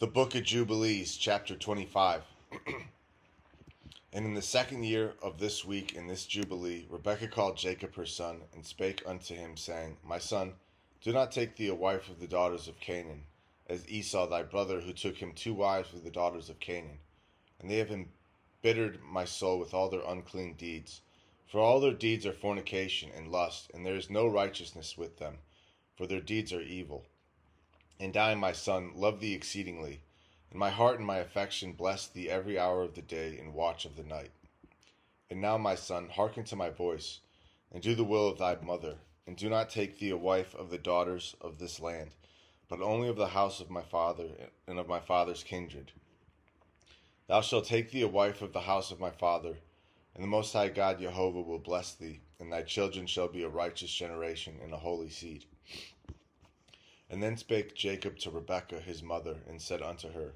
The book of Jubilees, chapter 25. And in the second year of this week in this Jubilee, Rebekah called Jacob her son, and spake unto him, saying, My son, do not take thee a wife of the daughters of Canaan, as Esau thy brother, who took him 2 wives of the daughters of Canaan. And they have embittered my soul with all their unclean deeds. For all their deeds are fornication and lust, and there is no righteousness with them, for their deeds are evil. And I, my son, love thee exceedingly, and my heart and my affection bless thee every hour of the day and watch of the night. And now, my son, hearken to my voice, and do the will of thy mother, and do not take thee a wife of the daughters of this land, but only of the house of my father and of my father's kindred. Thou shalt take thee a wife of the house of my father, and the Most High God Jehovah will bless thee, and thy children shall be a righteous generation and a holy seed. And then spake Jacob to Rebekah his mother, and said unto her,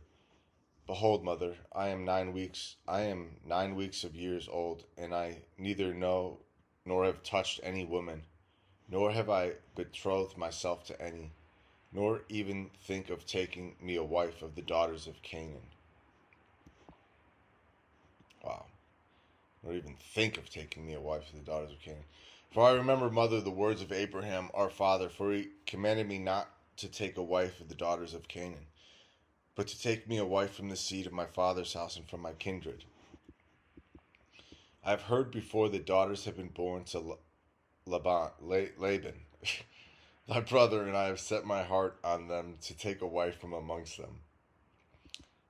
Behold, mother, I am 9 weeks of years old, and I neither know nor have touched any woman, nor have I betrothed myself to any, nor even think of taking me a wife of the daughters of Canaan. Wow. Nor even think of taking me a wife of the daughters of Canaan. For I remember, mother, the words of Abraham our father, for he commanded me not to take a wife of the daughters of Canaan, but to take me a wife from the seed of my father's house and from my kindred. I have heard before that daughters have been born to Laban, thy brother, and I have set my heart on them to take a wife from amongst them.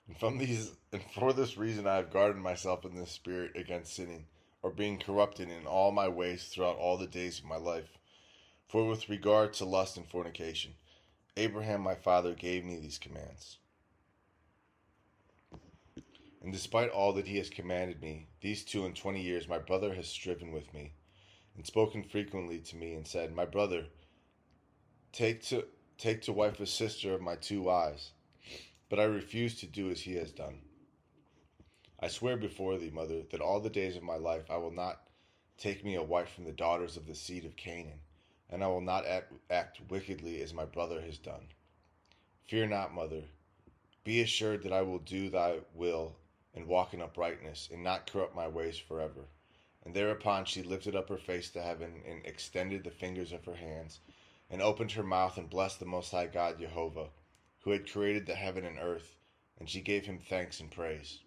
And for this reason I have guarded myself in the spirit against sinning, or being corrupted in all my ways throughout all the days of my life. For with regard to lust and fornication, Abraham my father gave me these commands. And despite all that he has commanded me, these 22 years my brother has striven with me, and spoken frequently to me, and said, My brother, take to wife a sister of my 2 wives. But I refuse to do as he has done. I swear before thee, mother, that all the days of my life I will not take me a wife from the daughters of the seed of Canaan, and I will not act wickedly as my brother has done. Fear not, mother. Be assured that I will do thy will and walk in uprightness, and not corrupt my ways forever. And thereupon she lifted up her face to heaven, and extended the fingers of her hands, and opened her mouth, and blessed the Most High God Jehovah, who had created the heaven and earth, and she gave him thanks and praise.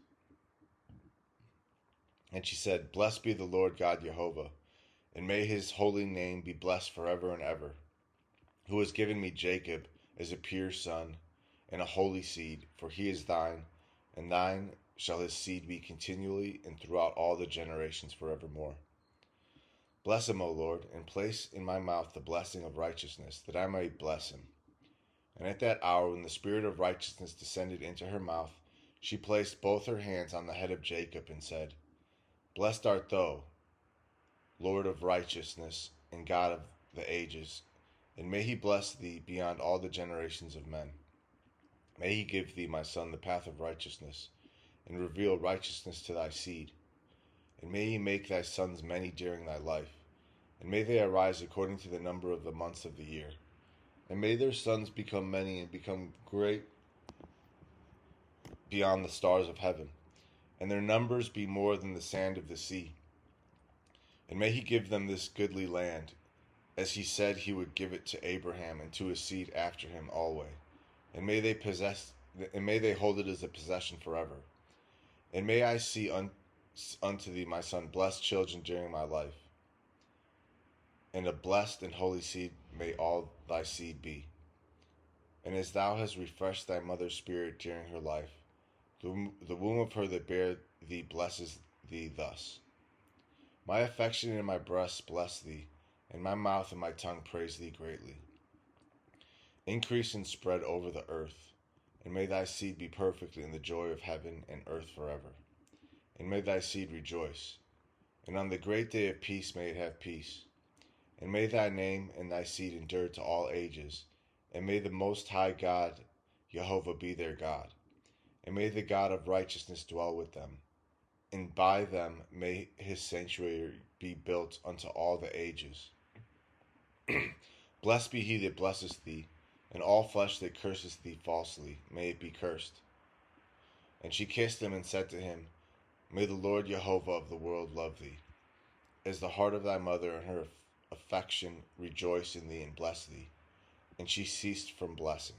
And she said, Blessed be the Lord God Jehovah, and may his holy name be blessed forever and ever, who has given me Jacob as a pure son and a holy seed, for he is thine, and thine shall his seed be continually and throughout all the generations forevermore. Bless him, O Lord, and place in my mouth the blessing of righteousness, that I may bless him. And at that hour, when the spirit of righteousness descended into her mouth, she placed both her hands on the head of Jacob, and said, Blessed art thou, Lord of righteousness and God of the ages, and may he bless thee beyond all the generations of men. May he give thee, my son, the path of righteousness, and reveal righteousness to thy seed. And may he make thy sons many during thy life, and may they arise according to the number of the months of the year. And may their sons become many and become great beyond the stars of heaven, and their numbers be more than the sand of the sea. And may he give them this goodly land, as he said he would give it to Abraham and to his seed after him alway. And may they hold it as a possession forever. And may I see unto thee, my son, blessed children during my life, and a blessed and holy seed may all thy seed be. And as thou hast refreshed thy mother's spirit during her life, the womb of her that bare thee blesses thee thus. My affection and my breasts bless thee, and my mouth and my tongue praise thee greatly. Increase and spread over the earth, and may thy seed be perfect in the joy of heaven and earth forever. And may thy seed rejoice, and on the great day of peace may it have peace. And may thy name and thy seed endure to all ages, and may the Most High God Jehovah be their God. And may the God of righteousness dwell with them, and by them may his sanctuary be built unto all the ages. Blessed be he that blesseth thee, and all flesh that curseth thee falsely, may it be cursed. And she kissed him and said to him, May the Lord Jehovah of the world love thee, as the heart of thy mother and her affection rejoice in thee and bless thee. And she ceased from blessing.